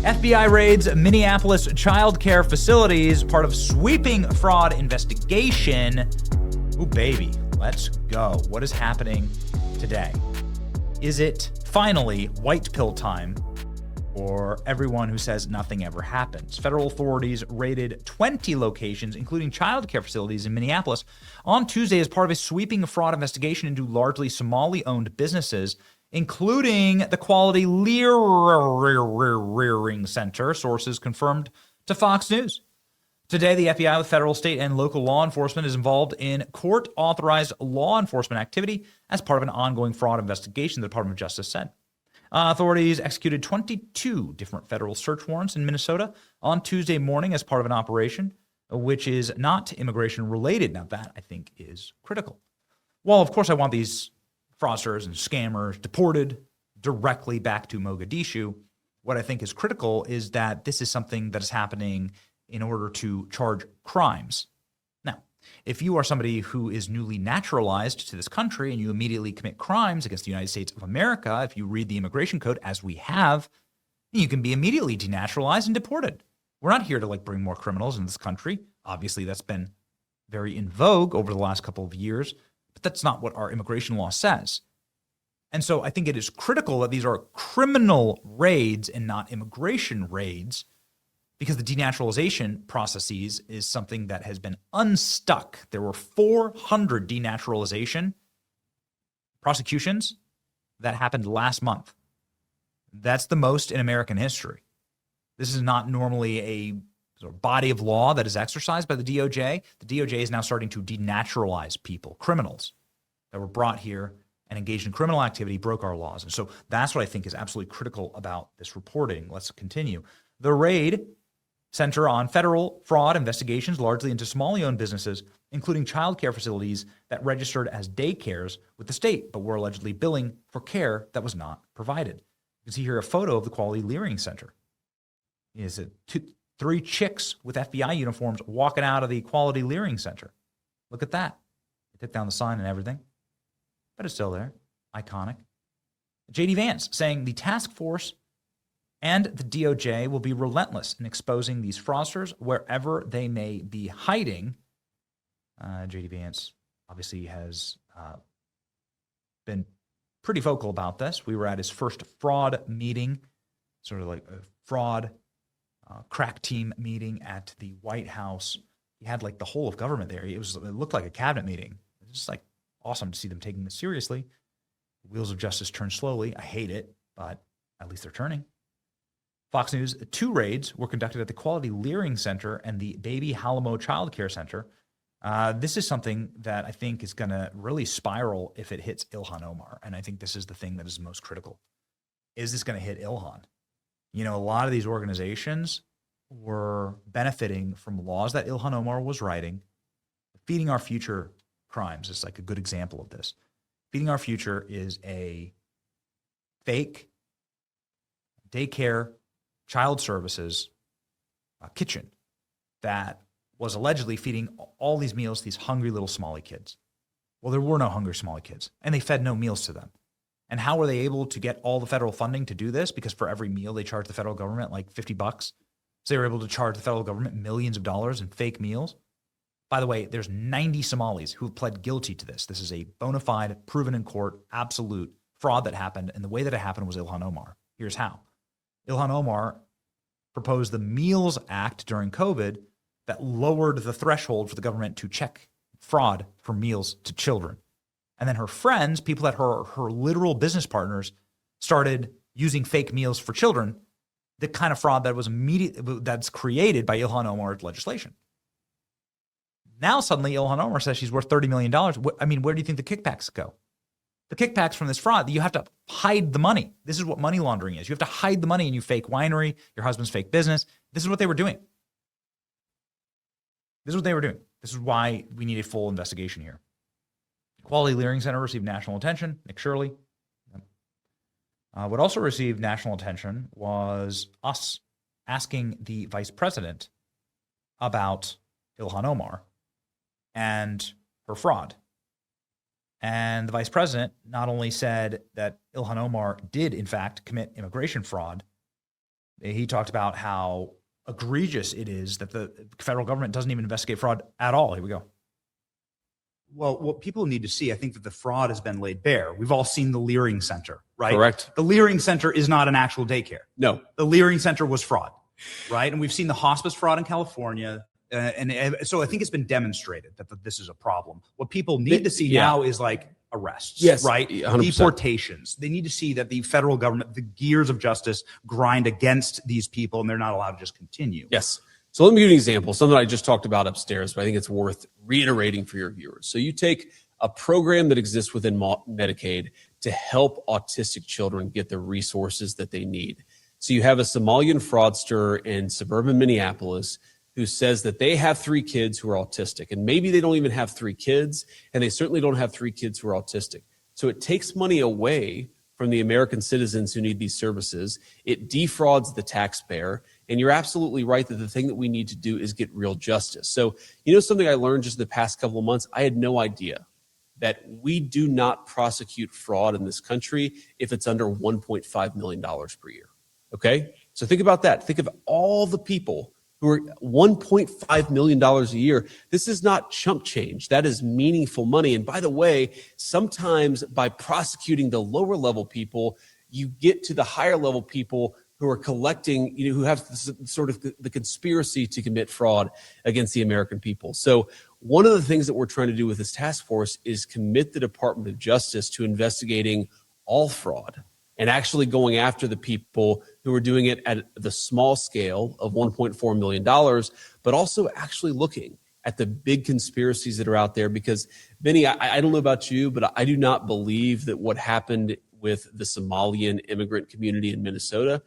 FBI raids Minneapolis child care facilities, part of sweeping fraud investigation. Ooh, baby, let's go. What is happening today? Is it finally white pill time for everyone who says nothing ever happens? Federal authorities raided 20 locations, including child care facilities in Minneapolis, on Tuesday as part of a sweeping fraud investigation into largely Somali-owned businesses, including the Quality Learing Center, sources confirmed to Fox News. Today, the FBI with federal, state, and local law enforcement is involved in court-authorized law enforcement activity as part of an ongoing fraud investigation, the Department of Justice said. Authorities executed 22 different federal search warrants in Minnesota on Tuesday morning as part of an operation, which is not immigration-related. Now, that, I think, is critical. Well, of course, I want these fraudsters and scammers deported directly back to Mogadishu. What I think is critical is that this is something that is happening in order to charge crimes. Now, if you are somebody who is newly naturalized to this country and you immediately commit crimes against the United States of America, if you read the immigration code, as we have, you can be immediately denaturalized and deported. We're not here to bring more criminals in this country. Obviously, that's been very in vogue over the last couple of years, but that's not what our immigration law says. And so I think it is critical that these are criminal raids and not immigration raids, because the denaturalization processes is something that has been unstuck. There were 400 denaturalization prosecutions that happened last month. That's the most in American history. This is not normally a sort of body of law that is exercised by the DOJ. The DOJ is now starting to denaturalize people, criminals that were brought here and engaged in criminal activity, broke our laws. And so that's what I think is absolutely critical about this reporting. Let's continue. The raid center on federal fraud investigations largely into Somali-owned businesses, including child care facilities that registered as daycares with the state, but were allegedly billing for care that was not provided. You can see here a photo of the Quality Learing Center. Is three chicks with FBI uniforms walking out of the Quality Learing Center. Look at that. They took down the sign and everything, but it's still there. Iconic. J.D. Vance saying the task force and the DOJ will be relentless in exposing these fraudsters wherever they may be hiding. J.D. Vance obviously has been pretty vocal about this. We were at his first fraud meeting, sort of like a fraud crack team meeting at the White House. He had the whole of government there. It looked like a cabinet meeting. It's just awesome to see them taking this seriously. Wheels of justice turn slowly. I hate it, but at least they're turning. Fox News, 2 raids were conducted at the Quality Learing Center and the Baby Halamo Child Care Center. This is something that I think is going to really spiral if it hits Ilhan Omar. And I think this is the thing that is most critical. Is this going to hit Ilhan? A lot of these organizations were benefiting from laws that Ilhan Omar was writing. Feeding Our Future crimes is a good example of this. Feeding Our Future is a fake daycare child services kitchen that was allegedly feeding all these meals to these hungry little Somali kids. Well, there were no hungry Somali kids, and they fed no meals to them. And how were they able to get all the federal funding to do this? Because for every meal, they charge the federal government $50. So they were able to charge the federal government millions of dollars in fake meals. By the way, there's 90 Somalis who have pled guilty to this. This is a bona fide, proven in court, absolute fraud that happened. And the way that it happened was Ilhan Omar. Here's how. Ilhan Omar proposed the Meals Act during COVID that lowered the threshold for the government to check fraud for meals to children. And then her friends, people that her literal business partners, started using fake meals for children, the kind of fraud that was that's created by Ilhan Omar's legislation. Now suddenly Ilhan Omar says she's worth $30 million. Where do you think the kickbacks go? The kickbacks from this fraud, you have to hide the money. This is what money laundering is. You have to hide the money in your fake winery, your husband's fake business. This is what they were doing. This is why we need a full investigation here. Quality Learing Center received national attention. Nick Shirley. What also received national attention was us asking the vice president about Ilhan Omar and her fraud. And the vice president not only said that Ilhan Omar did, in fact, commit immigration fraud, He talked about how egregious it is that the federal government doesn't even investigate fraud at all. Here we go. Well, what people need to see, I think that the fraud has been laid bare. We've all seen the Learing Center, right? Correct. The Learing Center is not an actual daycare. No. The Learing Center was fraud, right? And we've seen the hospice fraud in California. And so I think it's been demonstrated that this is a problem. What people need to see now is like arrests, yes, right? 100%. Deportations. They need to see that the federal government, the gears of justice grind against these people and they're not allowed to just continue. Yes. So let me give you an example, something I just talked about upstairs, but I think it's worth reiterating for your viewers. So you take a program that exists within Medicaid to help autistic children get the resources that they need. So you have a Somalian fraudster in suburban Minneapolis who says that they have 3 kids who are autistic, and maybe they don't even have 3 kids, and they certainly don't have 3 kids who are autistic. So it takes money away from the American citizens who need these services. It defrauds the taxpayer. And you're absolutely right that the thing that we need to do is get real justice. So, you know, something I learned just the past couple of months, I had no idea that we do not prosecute fraud in this country if it's under $1.5 million per year. Okay? So think about that. Think of all the people who are $1.5 million a year. This is not chump change. That is meaningful money. And by the way, sometimes by prosecuting the lower level people, you get to the higher level people who are collecting, you know, who have sort of the conspiracy to commit fraud against the American people. So one of the things that we're trying to do with this task force is commit the Department of Justice to investigating all fraud and actually going after the people who are doing it at the small scale of $1.4 million, but also actually looking at the big conspiracies that are out there. Because, Benny, I don't know about you, but I do not believe that what happened with the Somalian immigrant community in Minnesota,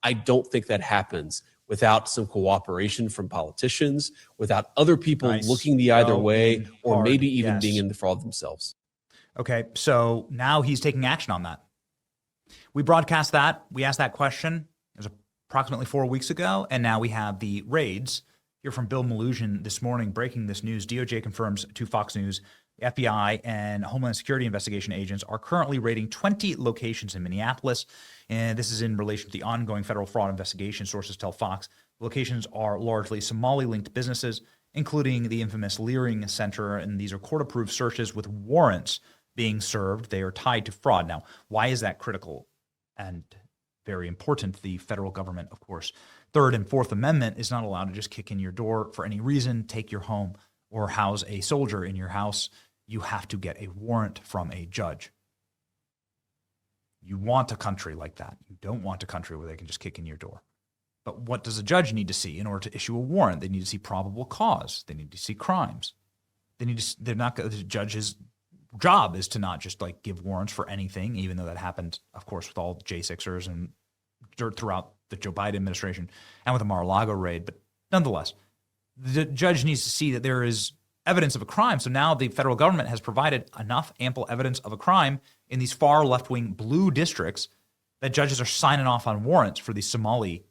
I don't think that happens without some cooperation from politicians, without other people looking the either way, or maybe even being in the fraud themselves. Okay, so now he's taking action on that. We broadcast that. We asked that question. It was approximately 4 weeks ago, and now we have the raids. Here from Bill Malugin this morning, breaking this news. DOJ confirms to Fox News the FBI and Homeland Security investigation agents are currently raiding 20 locations in Minneapolis. And this is in relation to the ongoing federal fraud investigation, sources tell Fox. The locations are largely Somali-linked businesses, including the infamous Learing Center. And these are court-approved searches with warrants being served. They are tied to fraud. Now, why is that critical and very important? The federal government, of course, Third and Fourth Amendment is not allowed to just kick in your door for any reason, take your home, or house a soldier in your house. You have to get a warrant from a judge. You want a country like that. You don't want a country where they can just kick in your door. But what does a judge need to see in order to issue a warrant? They need to see probable cause. They need to see crimes. The judge's job is to not just like give warrants for anything, even though that happened, of course, with all J6ers and throughout the Joe Biden administration and with the Mar-a-Lago raid. But nonetheless, the judge needs to see that there is evidence of a crime. So now the federal government has provided enough ample evidence of a crime in these far left-wing blue districts that judges are signing off on warrants for these Somali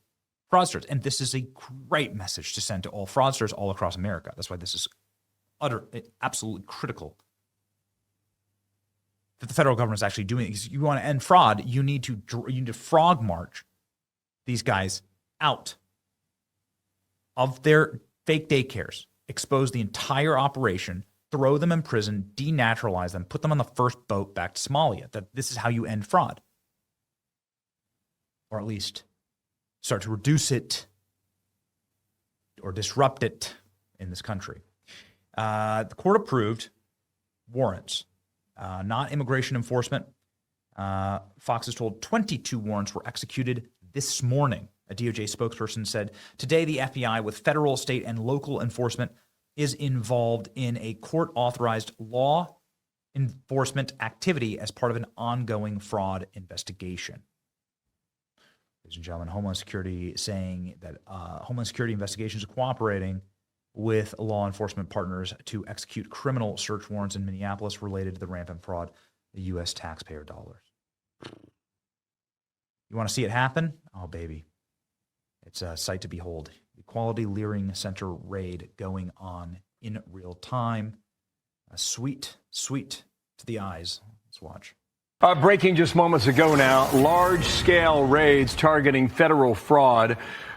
fraudsters. And this is a great message to send to all fraudsters all across America. That's why this is absolutely critical that the federal government is actually doing it. Because you want to end fraud, you need to frog march these guys out of their fake daycares, expose the entire operation, throw them in prison, denaturalize them, put them on the first boat back to Somalia. That this is how you end fraud. Or at least start to reduce it or disrupt it in this country. The court-approved warrants, not immigration enforcement. Fox is told 22 warrants were executed this morning. A DOJ spokesperson said, today the FBI with federal, state, and local enforcement is involved in a court-authorized law enforcement activity as part of an ongoing fraud investigation. Ladies and gentlemen, Homeland Security saying that Homeland Security investigations are cooperating with law enforcement partners to execute criminal search warrants in Minneapolis related to the rampant fraud of U.S. taxpayer dollars. You want to see it happen? Oh, baby. It's a sight to behold. The Quality Learing Center raid going on in real time. Sweet to the eyes. Let's watch. Breaking just moments ago now, large-scale raids targeting federal fraud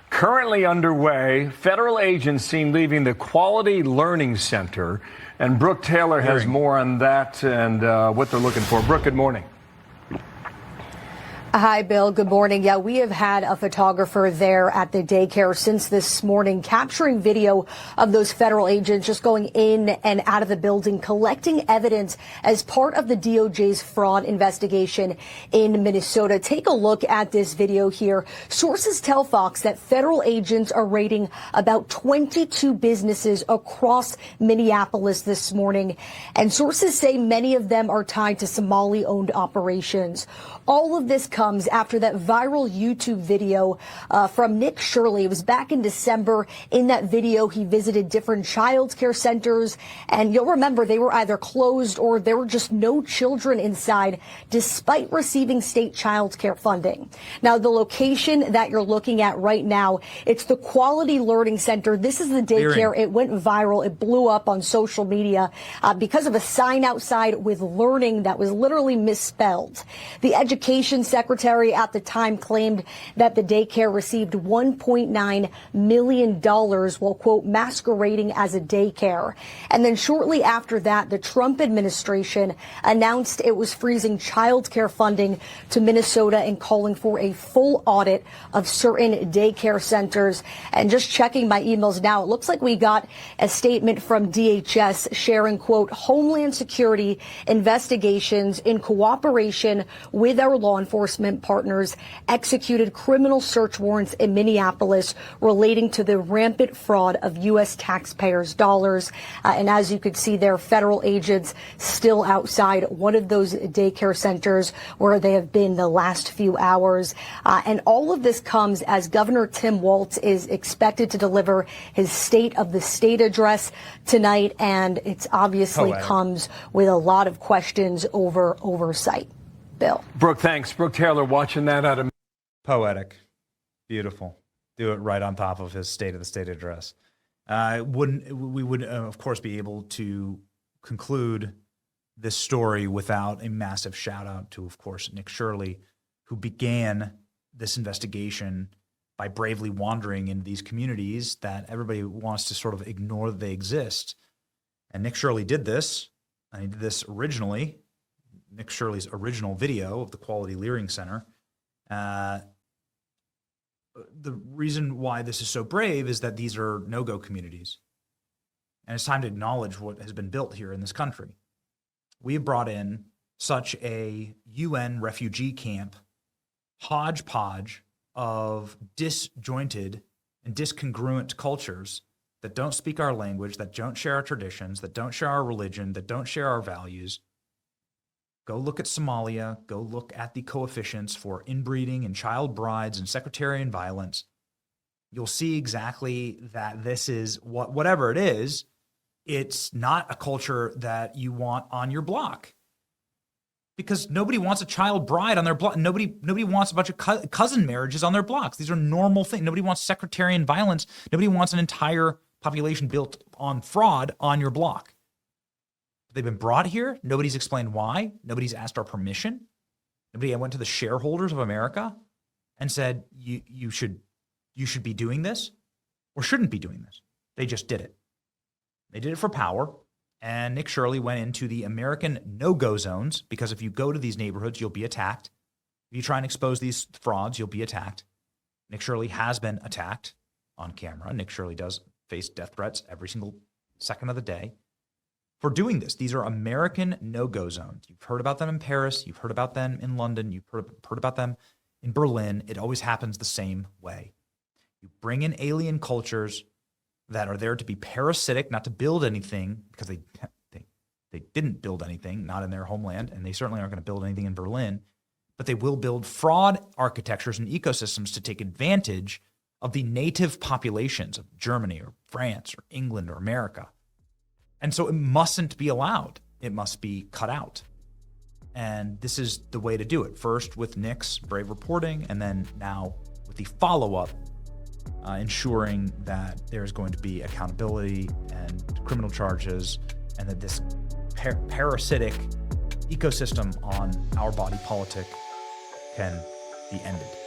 currently underway. Federal agents seen leaving the Quality Learning Center. And Brooke Taylor has more on that and what they're looking for. Brooke, good morning. Hi, Bill. Good morning. Yeah, we have had a photographer there at the daycare since this morning, capturing video of those federal agents just going in and out of the building, collecting evidence as part of the DOJ's fraud investigation in Minnesota. Take a look at this video here. Sources tell Fox that federal agents are raiding about 22 businesses across Minneapolis this morning. And sources say many of them are tied to Somali-owned operations. All of this comes after that viral YouTube video from Nick Shirley. It was back in December. In that video, he visited different child care centers. And you'll remember they were either closed or there were just no children inside, despite receiving state child care funding. Now, the location that you're looking at right now, it's the Quality Learning Center. This is the daycare. It went viral. It blew up on social media because of a sign outside with learning that was literally misspelled. The Education Secretary at the time claimed that the daycare received $1.9 million while, quote, masquerading as a daycare. And then shortly after that, the Trump administration announced it was freezing child care funding to Minnesota and calling for a full audit of certain daycare centers. And just checking my emails now, it looks like we got a statement from DHS sharing, quote, Homeland Security investigations in cooperation with our law enforcement partners executed criminal search warrants in Minneapolis relating to the rampant fraud of U.S. taxpayers' dollars. And as you could see there, federal agents still outside one of those daycare centers where they have been the last few hours. And all of this comes as Governor Tim Walz is expected to deliver his State of the State address tonight. And it's obviously comes with a lot of questions over oversight. Bill. Brooke, thanks. Brooke Taylor watching that out of... Poetic. Beautiful. Do it right on top of his State of the State address. We would, of course, be able to conclude this story without a massive shout out to, of course, Nick Shirley, who began this investigation by bravely wandering into these communities that everybody wants to sort of ignore that they exist. And Nick Shirley did this, and he did this originally. Nick Shirley's original video of the Quality Learing Center. The reason why this is so brave is that these are no-go communities. And it's time to acknowledge what has been built here in this country. We have brought in such a UN refugee camp hodgepodge of disjointed and discongruent cultures that don't speak our language, that don't share our traditions, that don't share our religion, that don't share our values. Go look at Somalia. Go look at the coefficients for inbreeding and child brides and sectarian violence. You'll see exactly that this is whatever it is, it's not a culture that you want on your block. Because nobody wants a child bride on their block. Nobody wants a bunch of cousin marriages on their blocks. These are normal things. Nobody wants sectarian violence. Nobody wants an entire population built on fraud on your block. They've been brought here. Nobody's explained why. Nobody's asked our permission. Nobody went to the shareholders of America and said, you should be doing this or shouldn't be doing this. They just did it. They did it for power. And Nick Shirley went into the American no-go zones because if you go to these neighborhoods, you'll be attacked. If you try and expose these frauds, you'll be attacked. Nick Shirley has been attacked on camera. Nick Shirley does face death threats every single second of the day for doing this. These are American no-go zones. You've heard about them in Paris. You've heard about them in London. You've heard about them in Berlin. It always happens the same way. You bring in alien cultures that are there to be parasitic, not to build anything, because they didn't build anything, not in their homeland, and they certainly aren't going to build anything in Berlin, but they will build fraud architectures and ecosystems to take advantage of the native populations of Germany or France or England or America. And so it mustn't be allowed. It must be cut out. And this is the way to do it. First with Nick's brave reporting, and then now with the follow-up, ensuring that there's going to be accountability and criminal charges, and that this parasitic ecosystem on our body politic can be ended.